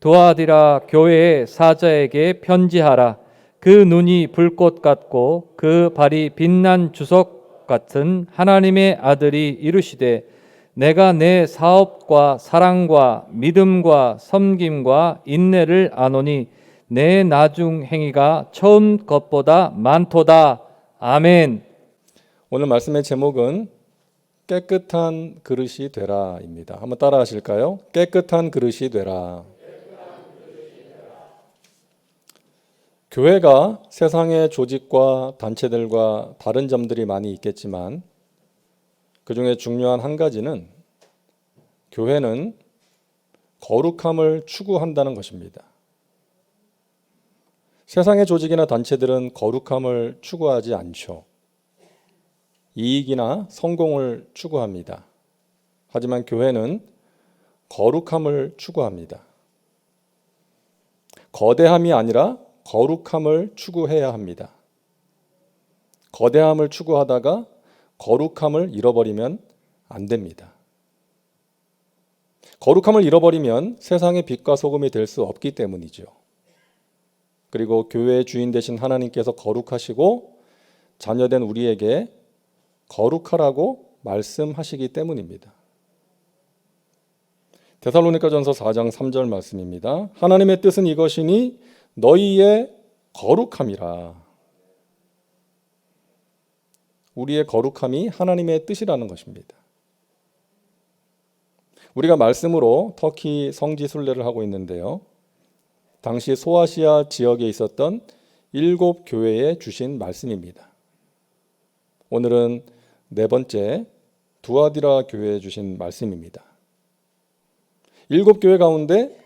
두아디라 교회의 사자에게 편지하라. 그 눈이 불꽃 같고 그 발이 빛난 주석 같은 하나님의 아들이 이르시되 내가 내 사업과 사랑과 믿음과 섬김과 인내를 아노니 내 나중 행위가 처음 것보다 많도다. 아멘. 오늘 말씀의 제목은 깨끗한 그릇이 되라입니다. 한번 따라 하실까요? 깨끗한 그릇이 되라. 교회가 세상의 조직과 단체들과 다른 점들이 많이 있겠지만 그 중에 중요한 한 가지는 교회는 거룩함을 추구한다는 것입니다. 세상의 조직이나 단체들은 거룩함을 추구하지 않죠. 이익이나 성공을 추구합니다. 하지만 교회는 거룩함을 추구합니다. 거대함이 아니라 거룩함을 추구해야 합니다. 거대함을 추구하다가 거룩함을 잃어버리면 안 됩니다. 거룩함을 잃어버리면 세상의 빛과 소금이 될 수 없기 때문이죠. 그리고 교회의 주인 되신 하나님께서 거룩하시고 자녀된 우리에게 거룩하라고 말씀하시기 때문입니다. 데살로니가전서 4장 3절 말씀입니다. 하나님의 뜻은 이것이니 너희의 거룩함이라. 우리의 거룩함이 하나님의 뜻이라는 것입니다. 우리가 말씀으로 터키 성지 순례를 하고 있는데요. 당시 소아시아 지역에 있었던 7교회에 주신 말씀입니다. 오늘은 네 번째 두아디라 교회에 주신 말씀입니다. 7교회 가운데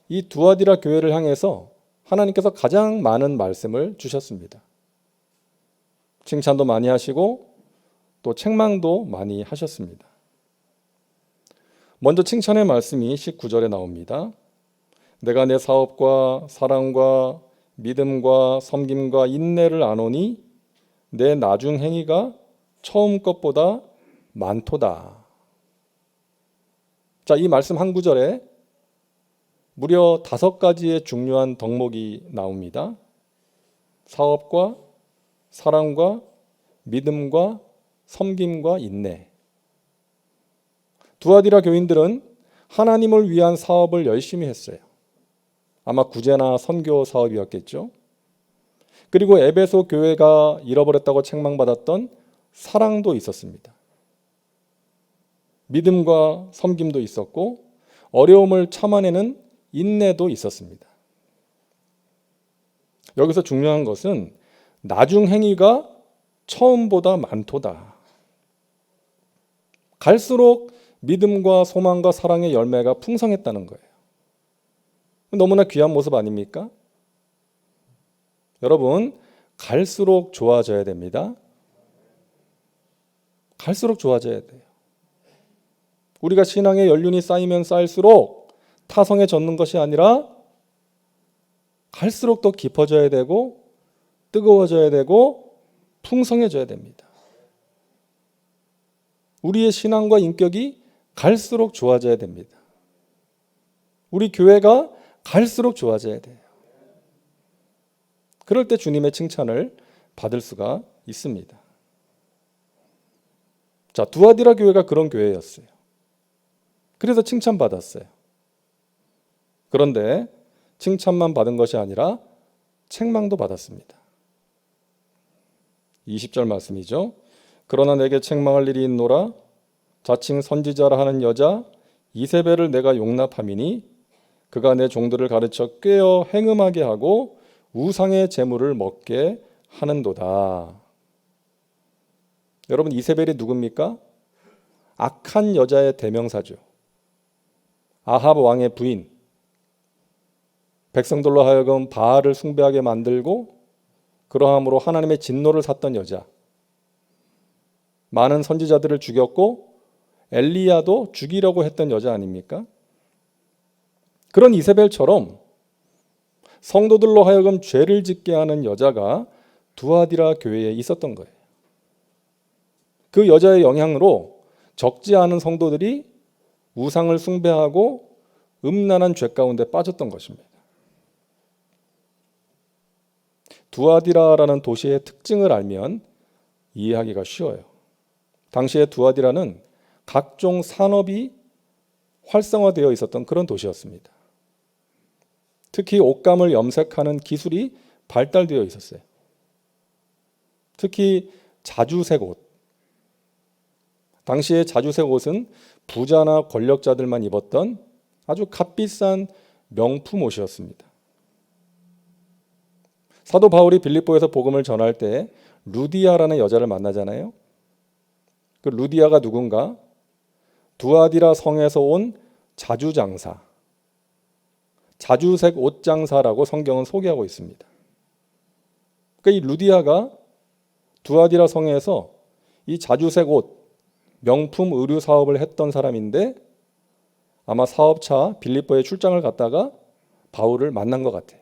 이 두아디라 교회를 향해서 하나님께서 가장 많은 말씀을 주셨습니다. 칭찬도 많이 하시고 또 책망도 많이 하셨습니다. 먼저 칭찬의 말씀이 19절에 나옵니다. 내가 내 사업과 사랑과 믿음과 섬김과 인내를 아노니 내 나중 행위가 처음 것보다 많도다. 자, 이 말씀 한 구절에 무려 5가지의 중요한 덕목이 나옵니다. 사업과 사랑과 믿음과 섬김과 인내. 두아디라 교인들은 하나님을 위한 사업을 열심히 했어요. 아마 구제나 선교 사업이었겠죠. 그리고 에베소 교회가 잃어버렸다고 책망받았던 사랑도 있었습니다. 믿음과 섬김도 있었고 어려움을 참아내는 인내도 있었습니다. 여기서 중요한 것은 나중 행위가 처음보다 많도다. 갈수록 믿음과 소망과 사랑의 열매가 풍성했다는 거예요. 너무나 귀한 모습 아닙니까? 여러분, 갈수록 좋아져야 됩니다. 갈수록 좋아져야 돼요. 우리가 신앙의 연륜이 쌓이면 쌓일수록 타성에 젖는 것이 아니라 갈수록 더 깊어져야 되고 뜨거워져야 되고 풍성해져야 됩니다. 우리의 신앙과 인격이 갈수록 좋아져야 됩니다. 우리 교회가 갈수록 좋아져야 돼요. 그럴 때 주님의 칭찬을 받을 수가 있습니다. 자, 두아디라 교회가 그런 교회였어요. 그래서 칭찬받았어요. 그런데 칭찬만 받은 것이 아니라 책망도 받았습니다. 20절 말씀이죠. 그러나 내게 책망할 일이 있노라. 자칭 선지자라 하는 여자 이세벨을 내가 용납함이니 그가 내 종들을 가르쳐 꾀어 행음하게 하고 우상의 제물을 먹게 하는도다. 여러분, 이세벨이 누굽니까? 악한 여자의 대명사죠. 아합 왕의 부인. 백성들로 하여금 바알을 숭배하게 만들고 그러함으로 하나님의 진노를 샀던 여자. 많은 선지자들을 죽였고 엘리야도 죽이려고 했던 여자 아닙니까? 그런 이세벨처럼 성도들로 하여금 죄를 짓게 하는 여자가 두아디라 교회에 있었던 거예요. 그 여자의 영향으로 적지 않은 성도들이 우상을 숭배하고 음란한 죄 가운데 빠졌던 것입니다. 두아디라라는 도시의 특징을 알면 이해하기가 쉬워요. 당시에 두아디라는 각종 산업이 활성화되어 있었던 그런 도시였습니다. 특히 옷감을 염색하는 기술이 발달되어 있었어요. 특히 자주색 옷. 당시에 자주색 옷은 부자나 권력자들만 입었던 아주 값비싼 명품 옷이었습니다. 사도 바울이 빌립보에서 복음을 전할 때 루디아라는 여자를 만나잖아요. 그 루디아가 누군가? 두아디라 성에서 온 자주장사, 자주색 옷장사라고 성경은 소개하고 있습니다. 그러니까 이 루디아가 두아디라 성에서 이 자주색 옷, 명품 의류 사업을 했던 사람인데 아마 사업차 빌립보에 출장을 갔다가 바울을 만난 것 같아요.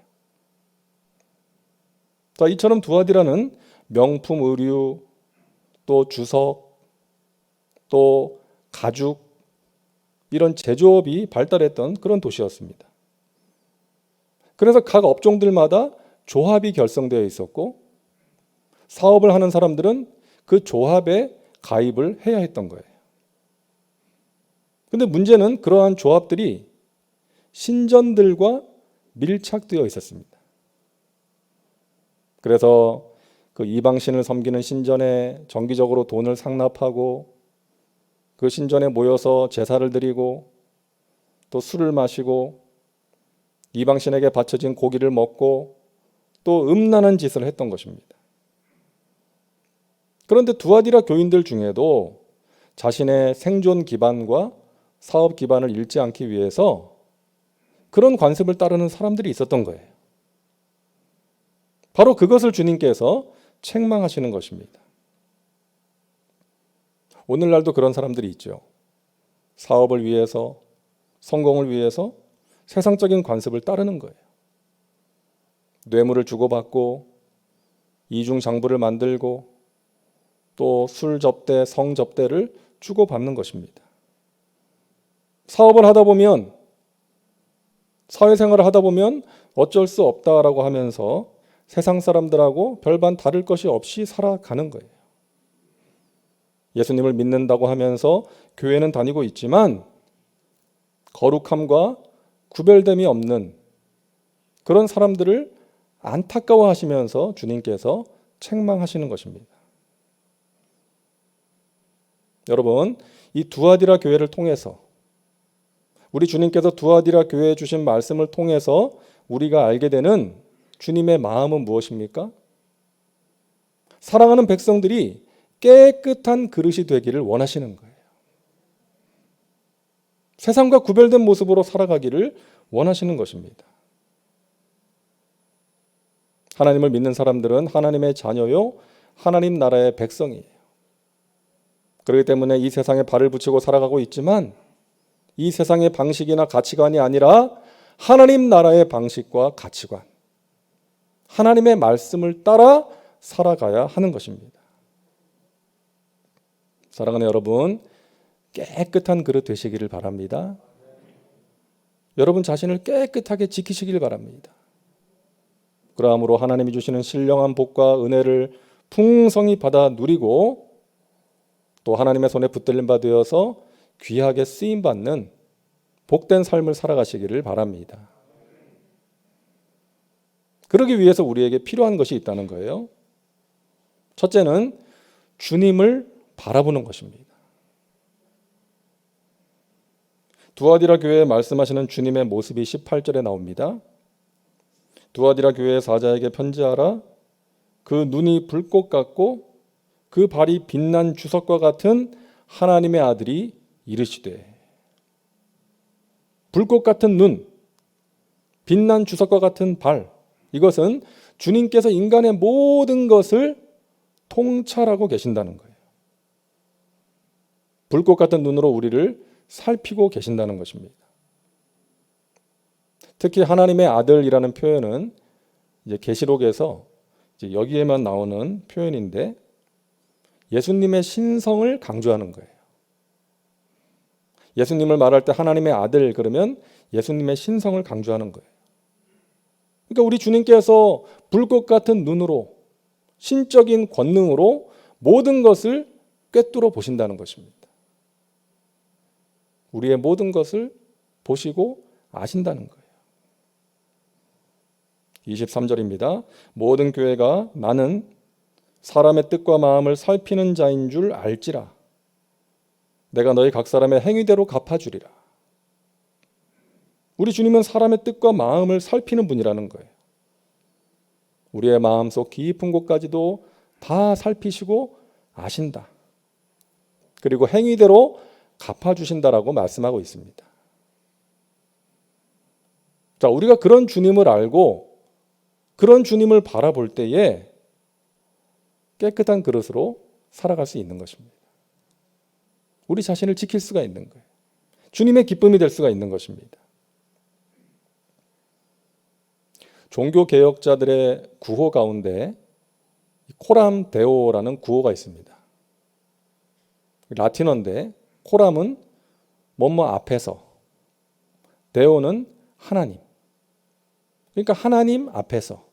자, 이처럼 두아디라는 명품 의류, 또 주석, 또 가죽 이런 제조업이 발달했던 그런 도시였습니다. 그래서 각 업종들마다 조합이 결성되어 있었고 사업을 하는 사람들은 그 조합에 가입을 해야 했던 거예요. 그런데 문제는 그러한 조합들이 신전들과 밀착되어 있었습니다. 그래서 그 이방신을 섬기는 신전에 정기적으로 돈을 상납하고 그 신전에 모여서 제사를 드리고 또 술을 마시고 이방신에게 바쳐진 고기를 먹고 또 음란한 짓을 했던 것입니다. 그런데 두아디라 교인들 중에도 자신의 생존 기반과 사업 기반을 잃지 않기 위해서 그런 관습을 따르는 사람들이 있었던 거예요. 바로 그것을 주님께서 책망하시는 것입니다. 오늘날도 그런 사람들이 있죠. 사업을 위해서, 성공을 위해서 세상적인 관습을 따르는 거예요. 뇌물을 주고받고 이중장부를 만들고 또 술 접대, 성 접대를 주고받는 것입니다. 사업을 하다 보면, 사회생활을 하다 보면 어쩔 수 없다라고 하면서 세상 사람들하고 별반 다를 것이 없이 살아가는 거예요. 예수님을 믿는다고 하면서 교회는 다니고 있지만 거룩함과 구별됨이 없는 그런 사람들을 안타까워하시면서 주님께서 책망하시는 것입니다. 여러분, 이 두아디라 교회를 통해서 우리 주님께서 두아디라 교회에 주신 말씀을 통해서 우리가 알게 되는 주님의 마음은 무엇입니까? 사랑하는 백성들이 깨끗한 그릇이 되기를 원하시는 거예요. 세상과 구별된 모습으로 살아가기를 원하시는 것입니다. 하나님을 믿는 사람들은 하나님의 자녀요, 하나님 나라의 백성이에요. 그렇기 때문에 이 세상에 발을 붙이고 살아가고 있지만 이 세상의 방식이나 가치관이 아니라 하나님 나라의 방식과 가치관, 하나님의 말씀을 따라 살아가야 하는 것입니다. 사랑하는 여러분, 깨끗한 그릇 되시기를 바랍니다. 여러분 자신을 깨끗하게 지키시길 바랍니다. 그러함으로 하나님이 주시는 신령한 복과 은혜를 풍성히 받아 누리고 또 하나님의 손에 붙들린 바 되어서 귀하게 쓰임받는 복된 삶을 살아가시기를 바랍니다. 그러기 위해서 우리에게 필요한 것이 있다는 거예요. 첫째는 주님을 바라보는 것입니다. 두아디라 교회에 말씀하시는 주님의 모습이 18절에 나옵니다. 두아디라 교회의 사자에게 편지하라. 그 눈이 불꽃 같고 그 발이 빛난 주석과 같은 하나님의 아들이 이르시되. 불꽃 같은 눈, 빛난 주석과 같은 발, 이것은 주님께서 인간의 모든 것을 통찰하고 계신다는 거예요. 불꽃 같은 눈으로 우리를 살피고 계신다는 것입니다. 특히 하나님의 아들이라는 표현은 이제 계시록에서 이제 여기에만 나오는 표현인데 예수님의 신성을 강조하는 거예요. 예수님을 말할 때 하나님의 아들 그러면 예수님의 신성을 강조하는 거예요. 그러니까 우리 주님께서 불꽃 같은 눈으로 신적인 권능으로 모든 것을 꿰뚫어 보신다는 것입니다. 우리의 모든 것을 보시고 아신다는 거예요. 23절입니다. 모든 교회가 나는 사람의 뜻과 마음을 살피는 자인 줄 알지라. 내가 너희 각 사람의 행위대로 갚아주리라. 우리 주님은 사람의 뜻과 마음을 살피는 분이라는 거예요. 우리의 마음속 깊은 곳까지도 다 살피시고 아신다. 그리고 행위대로 갚아주신다라고 말씀하고 있습니다. 자, 우리가 그런 주님을 알고 그런 주님을 바라볼 때에 깨끗한 그릇으로 살아갈 수 있는 것입니다. 우리 자신을 지킬 수가 있는 거예요. 주님의 기쁨이 될 수가 있는 것입니다. 종교개혁자들의 구호 가운데 코람 데오라는 구호가 있습니다. 라틴어인데 코람은 뭐뭐 앞에서, 데오는 하나님. 그러니까 하나님 앞에서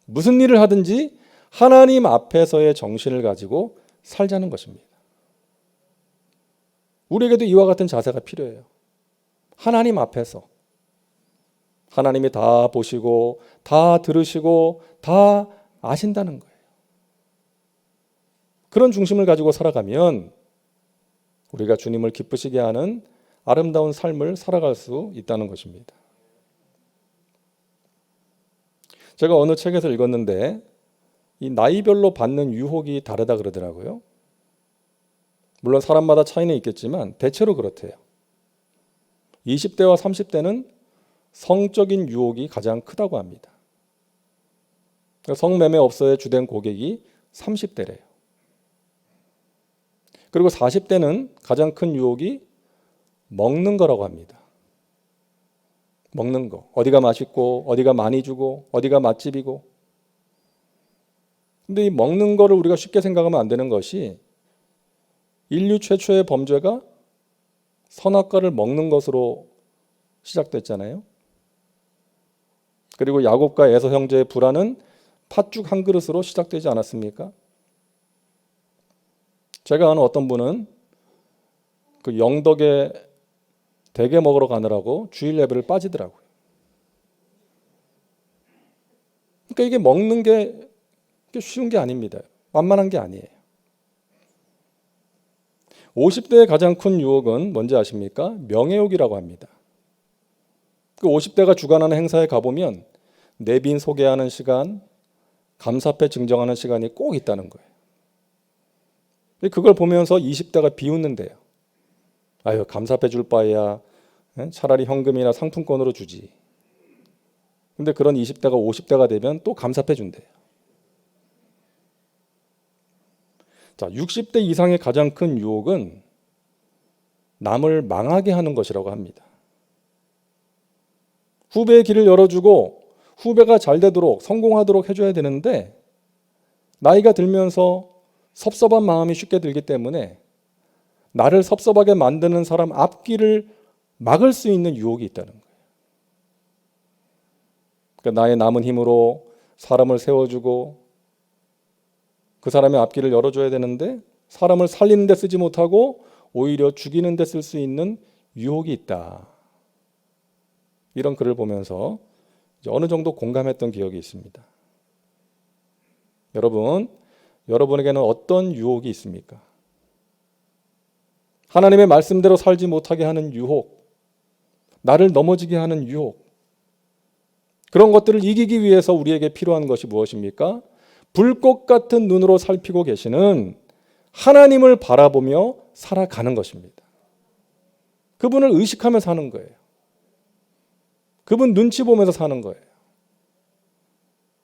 무슨 일을 하든지 하나님 앞에서의 정신을 가지고 살자는 것입니다. 우리에게도 이와 같은 자세가 필요해요. 하나님 앞에서 하나님이 다 보시고 다 들으시고 다 아신다는 거예요. 그런 중심을 가지고 살아가면 우리가 주님을 기쁘시게 하는 아름다운 삶을 살아갈 수 있다는 것입니다. 제가 어느 책에서 읽었는데 이 나이별로 받는 유혹이 다르다 그러더라고요. 물론 사람마다 차이는 있겠지만 대체로 그렇대요. 20대와 30대는 성적인 유혹이 가장 크다고 합니다. 성매매업소의 주된 고객이 30대래요. 그리고 40대는 가장 큰 유혹이 먹는 거라고 합니다. 먹는 거. 어디가 맛있고 어디가 많이 주고 어디가 맛집이고. 근데 이 먹는 거를 우리가 쉽게 생각하면 안 되는 것이 인류 최초의 범죄가 선악과를 먹는 것으로 시작됐잖아요. 그리고 야곱과 에서 형제의 불화는 팥죽 한 그릇으로 시작되지 않았습니까? 제가 아는 어떤 분은 그 영덕에 대게 먹으러 가느라고 주일 예배를 빠지더라고요. 그러니까 이게 먹는 게 쉬운 게 아닙니다. 만만한 게 아니에요. 50대의 가장 큰 유혹은 뭔지 아십니까? 명예욕이라고 합니다. 그 50대가 주관하는 행사에 가보면 내빈 소개하는 시간, 감사패 증정하는 시간이 꼭 있다는 거예요. 그걸 보면서 20대가 비웃는데요. 아유, 감사패 줄 바에야 차라리 현금이나 상품권으로 주지. 근데 그런 20대가 50대가 되면 또 감사패 준대요. 자, 60대 이상의 가장 큰 유혹은 남을 망하게 하는 것이라고 합니다. 후배의 길을 열어주고 후배가 잘 되도록 성공하도록 해줘야 되는데 나이가 들면서 섭섭한 마음이 쉽게 들기 때문에 나를 섭섭하게 만드는 사람 앞길을 막을 수 있는 유혹이 있다는 거예요. 그러니까 나의 남은 힘으로 사람을 세워주고 그 사람의 앞길을 열어줘야 되는데 사람을 살리는 데 쓰지 못하고 오히려 죽이는 데 쓸 수 있는 유혹이 있다. 이런 글을 보면서 어느 정도 공감했던 기억이 있습니다. 여러분에게는 어떤 유혹이 있습니까? 하나님의 말씀대로 살지 못하게 하는 유혹, 나를 넘어지게 하는 유혹, 그런 것들을 이기기 위해서 우리에게 필요한 것이 무엇입니까? 불꽃 같은 눈으로 살피고 계시는 하나님을 바라보며 살아가는 것입니다. 그분을 의식하며 사는 거예요. 그분 눈치 보면서 사는 거예요.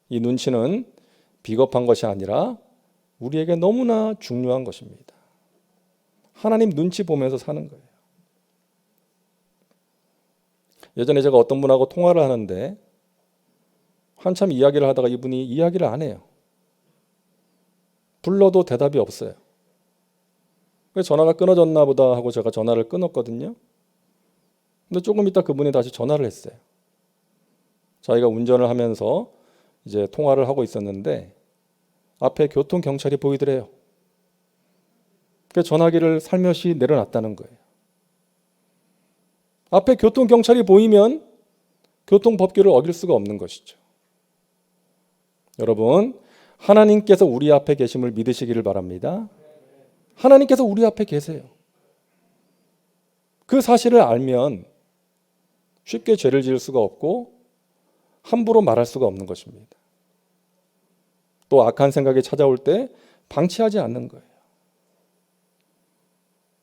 이 눈치는 비겁한 것이 아니라 우리에게 너무나 중요한 것입니다. 하나님 눈치 보면서 사는 거예요. 예전에 제가 어떤 분하고 통화를 하는데 한참 이야기를 하다가 이분이 이야기를 안 해요. 불러도 대답이 없어요. 그래서 전화가 끊어졌나 보다 하고 제가 전화를 끊었거든요. 근데 조금 있다 그분이 다시 전화를 했어요. 자기가 운전을 하면서 이제 통화를 하고 있었는데 앞에 교통 경찰이 보이더래요. 그 전화기를 살며시 내려놨다는 거예요. 앞에 교통 경찰이 보이면 교통 법규를 어길 수가 없는 것이죠. 여러분, 하나님께서 우리 앞에 계심을 믿으시기를 바랍니다. 하나님께서 우리 앞에 계세요. 그 사실을 알면 쉽게 죄를 지을 수가 없고 함부로 말할 수가 없는 것입니다. 또 악한 생각이 찾아올 때 방치하지 않는 거예요.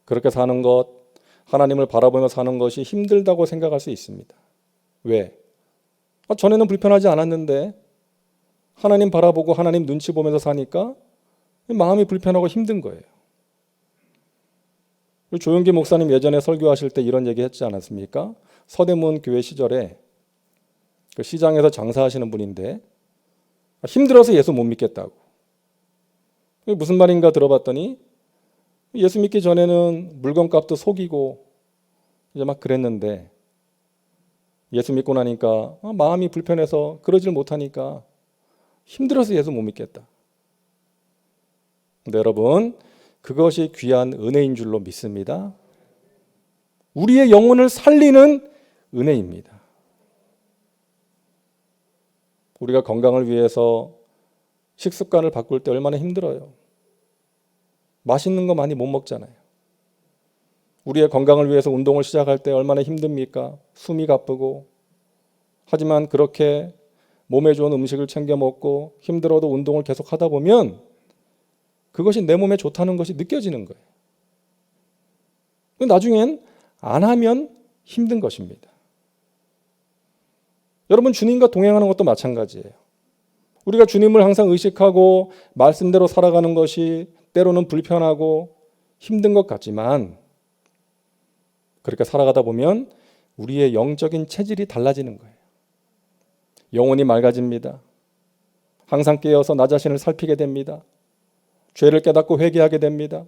그렇게 사는 것, 하나님을 바라보며 사는 것이 힘들다고 생각할 수 있습니다. 왜? 전에는 불편하지 않았는데 하나님 바라보고 하나님 눈치 보면서 사니까 마음이 불편하고 힘든 거예요. 조용기 목사님 예전에 설교하실 때 이런 얘기 했지 않았습니까? 서대문 교회 시절에 그 시장에서 장사하시는 분인데 힘들어서 예수 못 믿겠다고. 무슨 말인가 들어봤더니 예수 믿기 전에는 물건값도 속이고 이제 막 그랬는데 예수 믿고 나니까 마음이 불편해서 그러질 못하니까 힘들어서 예수 못 믿겠다. 근데 여러분, 그것이 귀한 은혜인 줄로 믿습니다. 우리의 영혼을 살리는 은혜입니다. 우리가 건강을 위해서 식습관을 바꿀 때 얼마나 힘들어요. 맛있는 거 많이 못 먹잖아요. 우리의 건강을 위해서 운동을 시작할 때 얼마나 힘듭니까? 숨이 가쁘고. 하지만 그렇게 몸에 좋은 음식을 챙겨 먹고 힘들어도 운동을 계속 하다 보면 그것이 내 몸에 좋다는 것이 느껴지는 거예요. 나중엔 안 하면 힘든 것입니다. 여러분, 주님과 동행하는 것도 마찬가지예요. 우리가 주님을 항상 의식하고 말씀대로 살아가는 것이 때로는 불편하고 힘든 것 같지만 그렇게 살아가다 보면 우리의 영적인 체질이 달라지는 거예요. 영혼이 맑아집니다. 항상 깨어서 나 자신을 살피게 됩니다. 죄를 깨닫고 회개하게 됩니다.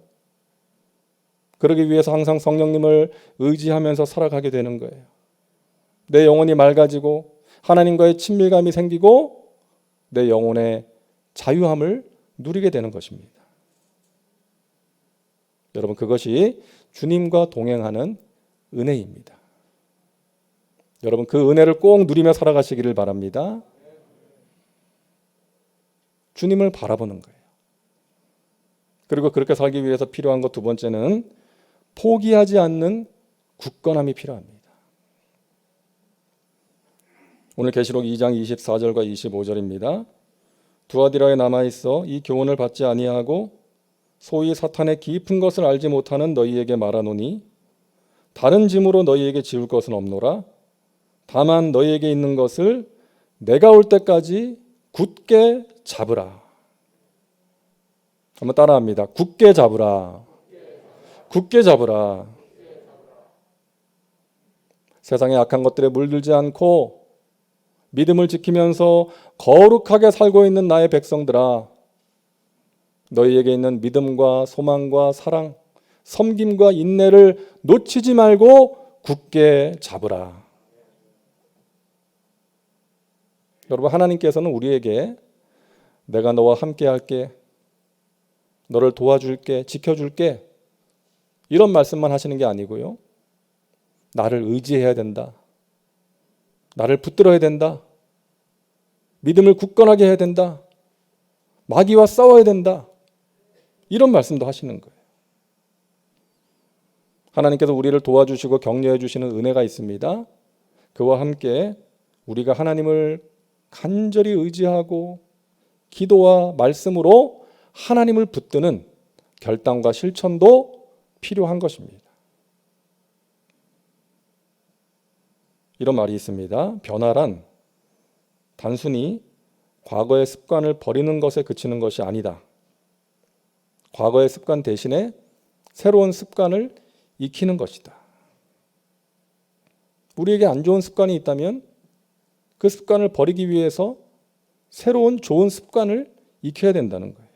그러기 위해서 항상 성령님을 의지하면서 살아가게 되는 거예요. 내 영혼이 맑아지고 하나님과의 친밀감이 생기고 내 영혼의 자유함을 누리게 되는 것입니다. 여러분, 그것이 주님과 동행하는 은혜입니다. 여러분, 그 은혜를 꼭 누리며 살아가시기를 바랍니다. 주님을 바라보는 거예요. 그리고 그렇게 살기 위해서 필요한 것 두 번째는 포기하지 않는 굳건함이 필요합니다. 오늘 계시록 2장 24절과 25절입니다. 두아디라에 남아있어 이 교훈을 받지 아니하고 소위 사탄의 깊은 것을 알지 못하는 너희에게 말하노니 다른 짐으로 너희에게 지울 것은 없노라. 다만 너희에게 있는 것을 내가 올 때까지 굳게 잡으라. 한번 따라합니다. 굳게 잡으라. 굳게 잡으라. 세상의 악한 것들에 물들지 않고 믿음을 지키면서 거룩하게 살고 있는 나의 백성들아, 너희에게 있는 믿음과 소망과 사랑, 섬김과 인내를 놓치지 말고 굳게 잡으라. 여러분, 하나님께서는 우리에게 내가 너와 함께 할게, 너를 도와줄게, 지켜줄게, 이런 말씀만 하시는 게 아니고요. 나를 의지해야 된다. 나를 붙들어야 된다. 믿음을 굳건하게 해야 된다. 마귀와 싸워야 된다. 이런 말씀도 하시는 거예요. 하나님께서 우리를 도와주시고 격려해 주시는 은혜가 있습니다. 그와 함께 우리가 하나님을 간절히 의지하고 기도와 말씀으로 하나님을 붙드는 결단과 실천도 필요한 것입니다. 이런 말이 있습니다. 변화란 단순히 과거의 습관을 버리는 것에 그치는 것이 아니다. 과거의 습관 대신에 새로운 습관을 익히는 것이다. 우리에게 안 좋은 습관이 있다면 그 습관을 버리기 위해서 새로운 좋은 습관을 익혀야 된다는 거예요.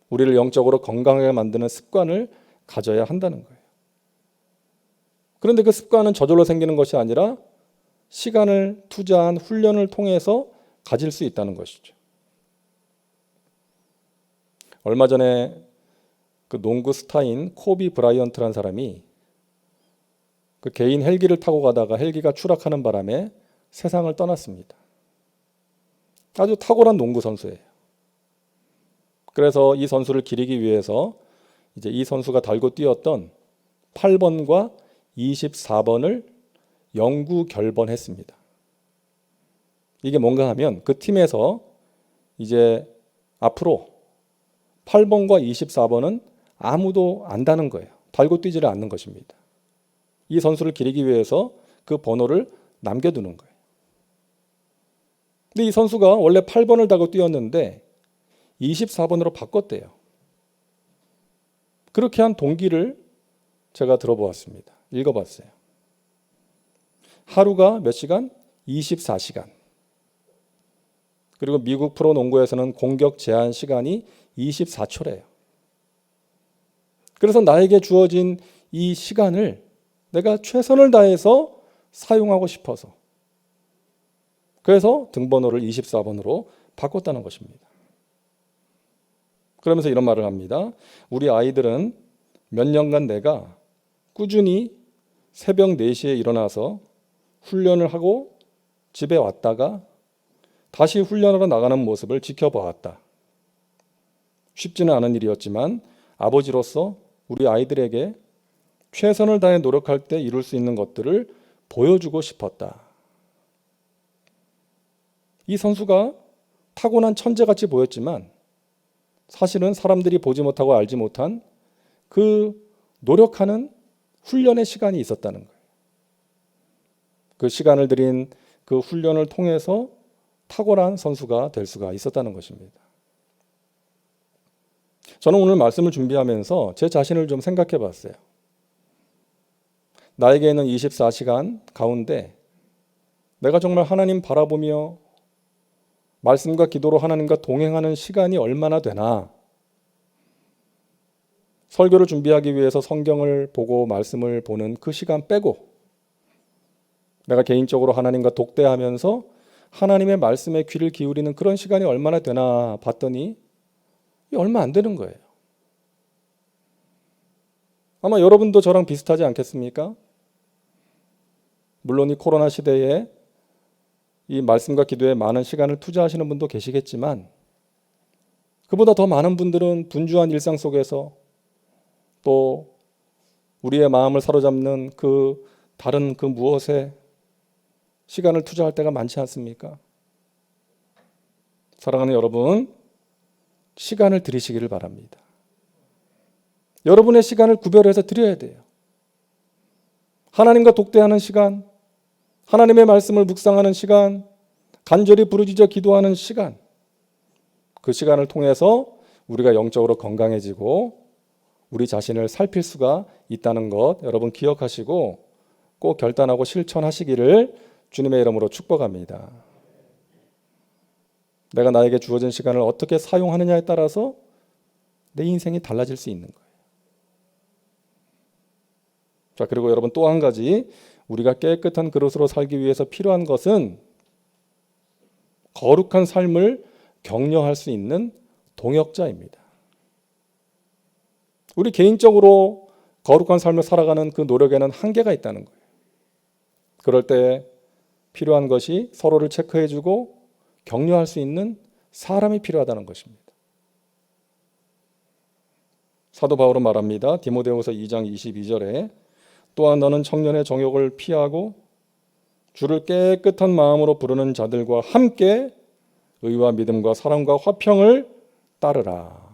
우리를 영적으로 건강하게 만드는 습관을 가져야 한다는 거예요. 그런데 그 습관은 저절로 생기는 것이 아니라 시간을 투자한 훈련을 통해서 가질 수 있다는 것이죠. 얼마 전에 그 농구 스타인 코비 브라이언트라는 사람이 그 개인 헬기를 타고 가다가 헬기가 추락하는 바람에 세상을 떠났습니다. 아주 탁월한 농구 선수예요. 그래서 이 선수를 기리기 위해서 이제 이 선수가 달고 뛰었던 8번과 24번을 영구 결번했습니다. 이게 뭔가 하면 그 팀에서 이제 앞으로 8번과 24번은 아무도 안다는 거예요. 달고 뛰지를 않는 것입니다. 이 선수를 기리기 위해서 그 번호를 남겨두는 거예요. 근데 이 선수가 원래 8번을 달고 뛰었는데 24번으로 바꿨대요. 그렇게 한 동기를 제가 들어보았습니다. 읽어봤어요. 하루가 몇 시간? 24시간. 그리고 미국 프로농구에서는 공격 제한 시간이 24초래요. 그래서 나에게 주어진 이 시간을 내가 최선을 다해서 사용하고 싶어서 그래서 등번호를 24번으로 바꿨다는 것입니다. 그러면서 이런 말을 합니다. 우리 아이들은 몇 년간 내가 꾸준히 새벽 4시에 일어나서 훈련을 하고 집에 왔다가 다시 훈련하러 나가는 모습을 지켜보았다. 쉽지는 않은 일이었지만 아버지로서 우리 아이들에게 최선을 다해 노력할 때 이룰 수 있는 것들을 보여주고 싶었다. 이 선수가 타고난 천재같이 보였지만 사실은 사람들이 보지 못하고 알지 못한 그 노력하는 훈련의 시간이 있었다는 거예요. 그 시간을 들인 그 훈련을 통해서 탁월한 선수가 될 수가 있었다는 것입니다. 저는 오늘 말씀을 준비하면서 제 자신을 좀 생각해 봤어요. 나에게는 24시간 가운데 내가 정말 하나님 바라보며 말씀과 기도로 하나님과 동행하는 시간이 얼마나 되나. 설교를 준비하기 위해서 성경을 보고 말씀을 보는 그 시간 빼고 내가 개인적으로 하나님과 독대하면서 하나님의 말씀에 귀를 기울이는 그런 시간이 얼마나 되나 봤더니 얼마 안 되는 거예요. 아마 여러분도 저랑 비슷하지 않겠습니까? 물론 이 코로나 시대에 이 말씀과 기도에 많은 시간을 투자하시는 분도 계시겠지만 그보다 더 많은 분들은 분주한 일상 속에서 또 우리의 마음을 사로잡는 그 다른 그 무엇에 시간을 투자할 때가 많지 않습니까? 사랑하는 여러분, 시간을 들이시기를 바랍니다. 여러분의 시간을 구별해서 드려야 돼요. 하나님과 독대하는 시간, 하나님의 말씀을 묵상하는 시간, 간절히 부르짖어 기도하는 시간, 그 시간을 통해서 우리가 영적으로 건강해지고 우리 자신을 살필 수가 있다는 것 여러분 기억하시고 꼭 결단하고 실천하시기를 주님의 이름으로 축복합니다. 내가 나에게 주어진 시간을 어떻게 사용하느냐에 따라서 내 인생이 달라질 수 있는 거예요. 자, 그리고 여러분 또 한 가지, 우리가 깨끗한 그릇으로 살기 위해서 필요한 것은 거룩한 삶을 격려할 수 있는 동역자입니다. 우리 개인적으로 거룩한 삶을 살아가는 그 노력에는 한계가 있다는 거예요. 그럴 때 필요한 것이 서로를 체크해주고 격려할 수 있는 사람이 필요하다는 것입니다. 사도 바울은 말합니다. 디모데후서 2장 22절에 또한 너는 청년의 정욕을 피하고 주를 깨끗한 마음으로 부르는 자들과 함께 의와 믿음과 사랑과 화평을 따르라.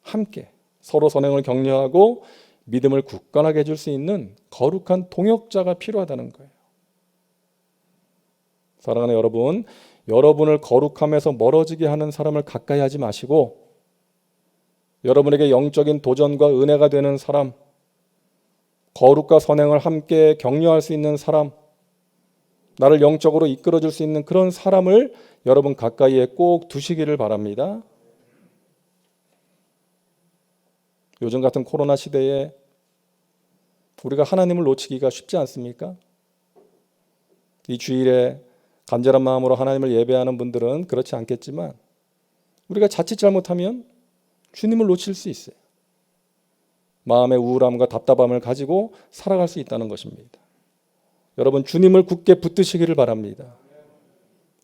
함께 서로 선행을 격려하고 믿음을 굳건하게 해줄 수 있는 거룩한 동역자가 필요하다는 거예요. 사랑하는 여러분, 여러분을 거룩함에서 멀어지게 하는 사람을 가까이 하지 마시고 여러분에게 영적인 도전과 은혜가 되는 사람, 거룩과 선행을 함께 격려할 수 있는 사람, 나를 영적으로 이끌어줄 수 있는 그런 사람을 여러분 가까이에 꼭 두시기를 바랍니다. 요즘 같은 코로나 시대에 우리가 하나님을 놓치기가 쉽지 않습니까? 이 주일에 간절한 마음으로 하나님을 예배하는 분들은 그렇지 않겠지만 우리가 자칫 잘못하면 주님을 놓칠 수 있어요. 마음의 우울함과 답답함을 가지고 살아갈 수 있다는 것입니다. 여러분, 주님을 굳게 붙드시기를 바랍니다.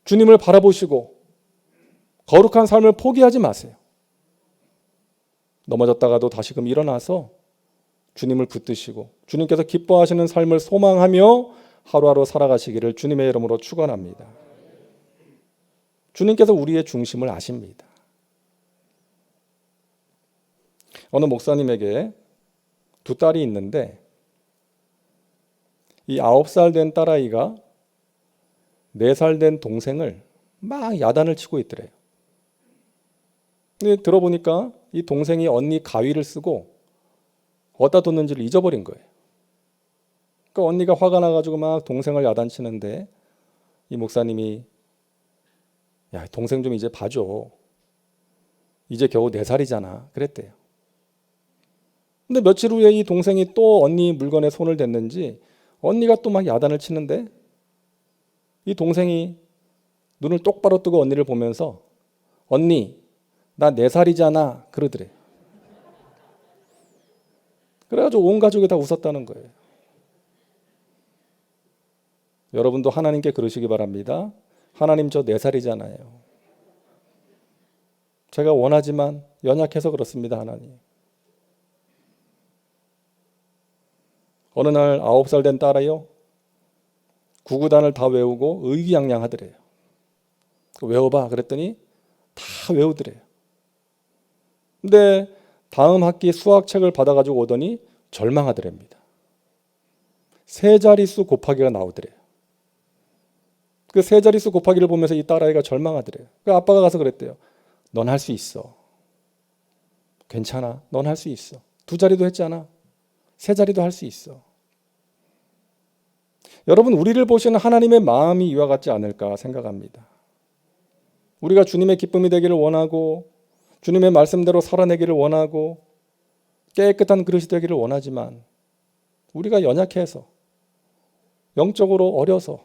주님을 바라보시고 거룩한 삶을 포기하지 마세요. 넘어졌다가도 다시금 일어나서 주님을 붙드시고 주님께서 기뻐하시는 삶을 소망하며 하루하루 살아가시기를 주님의 이름으로 축원합니다. 주님께서 우리의 중심을 아십니다. 어느 목사님에게 두 딸이 있는데 이 9살 된 딸아이가 4살 된 동생을 막 야단을 치고 있더래요. 근데 들어보니까 이 동생이 언니 가위를 쓰고 어디다 뒀는지를 잊어버린 거예요. 그러니까 언니가 화가 나가지고 막 동생을 야단치는데 이 목사님이 야, 동생 좀 이제 봐줘. 이제 겨우 4살이잖아. 그랬대요. 근데 며칠 후에 이 동생이 또 언니 물건에 손을 댔는지 언니가 또 막 야단을 치는데 이 동생이 눈을 똑바로 뜨고 언니를 보면서 언니, 나 4살이잖아. 그러더래. 그래가지고 온 가족이 다 웃었다는 거예요. 여러분도 하나님께 그러시기 바랍니다. 하나님, 저 4살이잖아요. 제가 원하지만 연약해서 그렇습니다. 하나님. 어느 날 9살 된 딸이요, 구구단을 다 외우고 의기양양하더래요. 외워봐 그랬더니 다 외우더래요. 근데 다음 학기 수학책을 받아가지고 오더니 절망하더랍니다. 3자릿수 곱하기가 나오더래요. 그 3자릿수 곱하기를 보면서 이 딸아이가 절망하더래요. 그 아빠가 가서 그랬대요. 넌 할 수 있어. 괜찮아. 넌 할 수 있어. 2자리도 했잖아. 3자리도 할 수 있어. 여러분, 우리를 보시는 하나님의 마음이 이와 같지 않을까 생각합니다. 우리가 주님의 기쁨이 되기를 원하고 주님의 말씀대로 살아내기를 원하고 깨끗한 그릇이 되기를 원하지만 우리가 연약해서 영적으로 어려서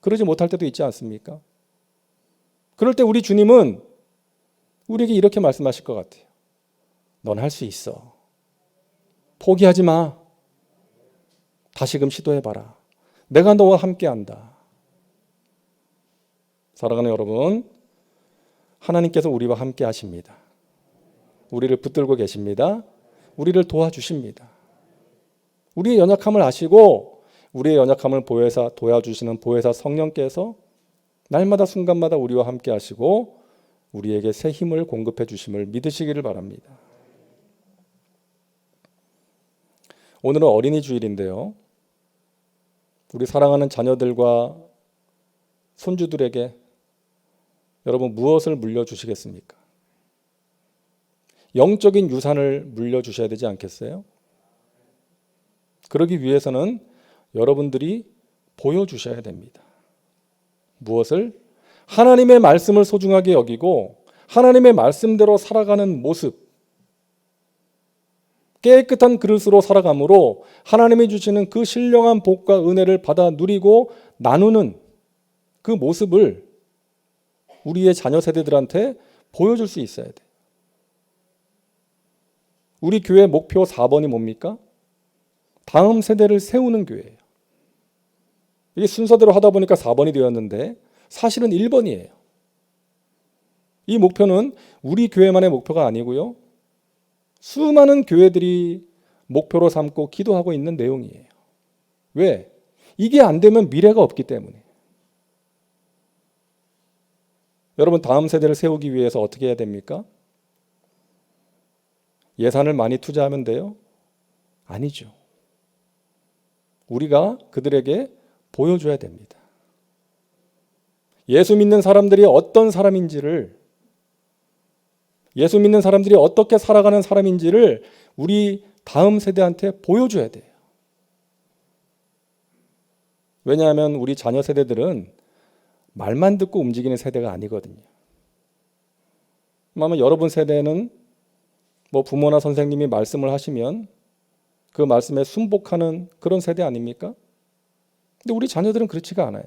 그러지 못할 때도 있지 않습니까? 그럴 때 우리 주님은 우리에게 이렇게 말씀하실 것 같아요. 넌 할 수 있어. 포기하지 마. 다시금 시도해봐라. 내가 너와 함께한다. 사랑하는 여러분, 하나님께서 우리와 함께 하십니다. 우리를 붙들고 계십니다. 우리를 도와주십니다. 우리의 연약함을 아시고 우리의 연약함을 도와주시는 보혜사 성령께서 날마다 순간마다 우리와 함께 하시고 우리에게 새 힘을 공급해 주심을 믿으시기를 바랍니다. 오늘은 어린이 주일인데요. 우리 사랑하는 자녀들과 손주들에게 여러분 무엇을 물려주시겠습니까? 영적인 유산을 물려주셔야 되지 않겠어요? 그러기 위해서는 여러분들이 보여주셔야 됩니다. 무엇을? 하나님의 말씀을 소중하게 여기고 하나님의 말씀대로 살아가는 모습, 깨끗한 그릇으로 살아감으로 하나님이 주시는 그 신령한 복과 은혜를 받아 누리고 나누는 그 모습을 우리의 자녀 세대들한테 보여줄 수 있어야 돼요. 우리 교회 목표 4번이 뭡니까? 다음 세대를 세우는 교회예요. 이게 순서대로 하다 보니까 4번이 되었는데 사실은 1번이에요. 이 목표는 우리 교회만의 목표가 아니고요. 수많은 교회들이 목표로 삼고 기도하고 있는 내용이에요. 왜? 이게 안 되면 미래가 없기 때문에. 여러분, 다음 세대를 세우기 위해서 어떻게 해야 됩니까? 예산을 많이 투자하면 돼요? 아니죠. 우리가 그들에게 보여줘야 됩니다. 예수 믿는 사람들이 어떤 사람인지를, 예수 믿는 사람들이 어떻게 살아가는 사람인지를 우리 다음 세대한테 보여줘야 돼요. 왜냐하면 우리 자녀 세대들은 말만 듣고 움직이는 세대가 아니거든요. 아마 여러분 세대는 뭐 부모나 선생님이 말씀을 하시면 그 말씀에 순복하는 그런 세대 아닙니까? 근데 우리 자녀들은 그렇지가 않아요.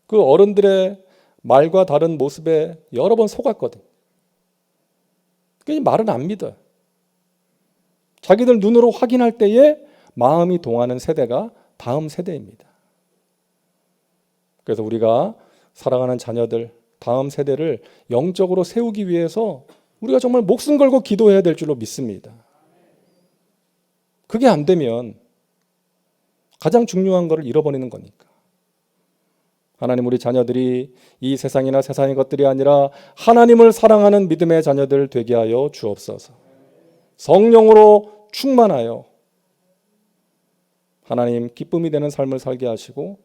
그 어른들의 말과 다른 모습에 여러 번 속았거든. 그 말은 안 믿어요. 자기들 눈으로 확인할 때에 마음이 동하는 세대가 다음 세대입니다. 그래서 우리가 사랑하는 자녀들, 다음 세대를 영적으로 세우기 위해서 우리가 정말 목숨 걸고 기도해야 될 줄로 믿습니다. 그게 안 되면 가장 중요한 것을 잃어버리는 거니까. 하나님, 우리 자녀들이 이 세상이나 세상의 것들이 아니라 하나님을 사랑하는 믿음의 자녀들 되게 하여 주옵소서. 성령으로 충만하여 하나님 기쁨이 되는 삶을 살게 하시고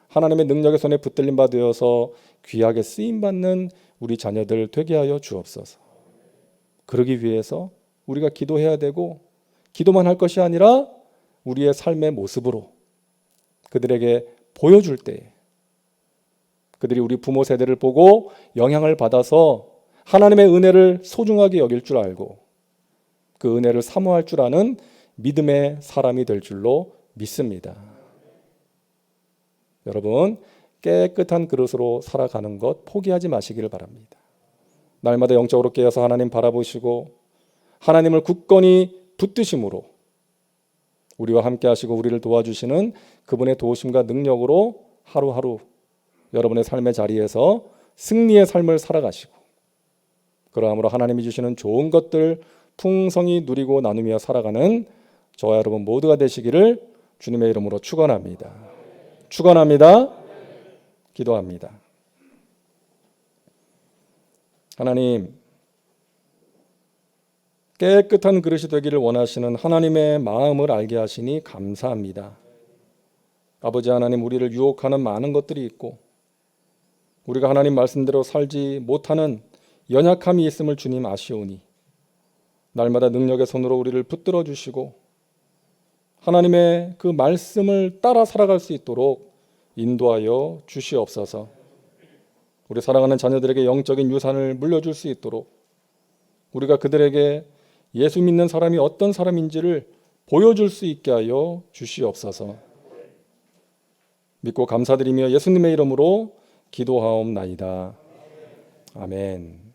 하나님의 능력의 손에 붙들림 바 되어서 귀하게 쓰임받는 우리 자녀들 되게 하여 주옵소서. 그러기 위해서 우리가 기도해야 되고 기도만 할 것이 아니라 우리의 삶의 모습으로 그들에게 보여줄 때에 그들이 우리 부모 세대를 보고 영향을 받아서 하나님의 은혜를 소중하게 여길 줄 알고 그 은혜를 사모할 줄 아는 믿음의 사람이 될 줄로 믿습니다. 여러분, 깨끗한 그릇으로 살아가는 것 포기하지 마시기를 바랍니다. 날마다 영적으로 깨어서 하나님 바라보시고 하나님을 굳건히 붙드심으로 우리와 함께 하시고 우리를 도와주시는 그분의 도우심과 능력으로 하루하루 여러분의 삶의 자리에서 승리의 삶을 살아가시고 그러함으로 하나님이 주시는 좋은 것들 풍성히 누리고 나누며 살아가는 저와 여러분 모두가 되시기를 주님의 이름으로 축원합니다. 축원합니다. 기도합니다. 하나님, 깨끗한 그릇이 되기를 원하시는 하나님의 마음을 알게 하시니 감사합니다. 아버지 하나님, 우리를 유혹하는 많은 것들이 있고 우리가 하나님 말씀대로 살지 못하는 연약함이 있음을 주님 아시오니 날마다 능력의 손으로 우리를 붙들어 주시고 하나님의 그 말씀을 따라 살아갈 수 있도록 인도하여 주시옵소서. 우리 사랑하는 자녀들에게 영적인 유산을 물려줄 수 있도록 우리가 그들에게 예수 믿는 사람이 어떤 사람인지를 보여줄 수 있게 하여 주시옵소서. 믿고 감사드리며 예수님의 이름으로 기도하옵나이다. 아멘.